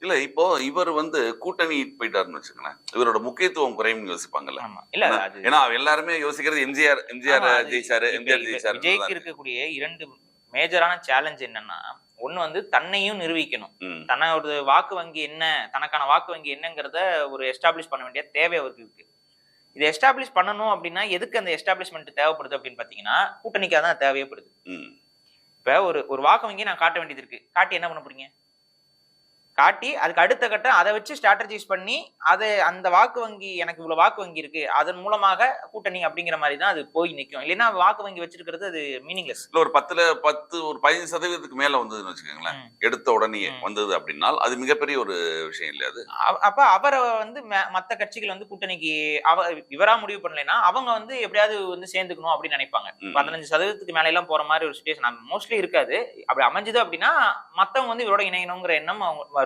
இல்ல இப்போ இவர் கூட்டணி போயிட்டாருன்னு வச்சுக்கோங்களேன், இவரோட முக்கியத்துவம் குறையும்னு யோசிப்பாங்கல்ல. ஆமா. இல்ல அது ஏன்னா எல்லாருமே யோசிக்கிறது எம்ஜிஆர் எம்ஜிஆர் ஆமா. அது ஜெயிச்சாரு, இப்ப எம்ஜிஆர் ஜெயிச்சாருன்னு தான் விஜய்க்கு இருக்கு. இருக்கக்கூடிய 2 மேஜரான சேலஞ்ச் என்னன்னா, ஒண்ணு தன்னையும் நிரூபிக்கணும். ம். தன்னோட வாக்கு வங்கி என்ன, தனக்கான வாக்கு வங்கி என்னங்கிறத ஒரு எஸ்டாப்ளிஷ் பண்ண வேண்டிய தேவை அவருக்கு இருக்கு. இத எஸ்டாப்ளிஷ் பண்ணணும் அப்டின்னா, எதுக்கு அந்த எஸ்டாப்ளிஷ்மென்ட் தேவைப்படுது அப்டின்னு பார்த்தீங்கன்னா, கூட்டணிக்காக தான் தேவைப்படுது. ம். இப்ப ஒரு ஒரு வாக்கு வங்கிய நான் காட்ட வேண்டியது இருக்கு. காட்டி என்ன பண்ண போறீங்க? காட்டி அதுக்கு அடுத்த கட்டம் அத வச்சு ஸ்ட்ராட்டஜைஸ் பண்ணி, அந்த வாக்கு வங்கி எனக்கு இவ்வளவு வாக்கு வங்கி இருக்கு. அதன் மூலமாக கூட்டணி அப்படிங்கிற மாரி தான் அது போய் நிக்கும். இல்லைன்னா வாக்கு வங்கி வச்சிருக்கிறது அது மீனிங்லெஸ். இல்ல ஒரு 10 ஒரு 15% மேல வந்ததுன்னு வச்சுக்கோங்களேன். எடுத்த உடனேயே வந்தது அப்படின்னால், அது மிகப்பெரிய ஒரு விஷயம் இல்லையா அது? அப்ப அவர மத்த கட்சிகள் கூட்டணிக்கு இவரா முடிவு பண்ணலைன்னா, அவங்க எப்படியாவது சேர்ந்துக்கணும் அப்படின்னு நினைப்பாங்க. 15% மேல எல்லாம் போற மாரி ஒரு சிச்சுவேஷன் மோஸ்ட்லி இருக்காது. அப்படி அமைஞ்சது அப்படின்னா, மத்தவங்க இவரோட இணையணுங்கிற எண்ணம் அவங்க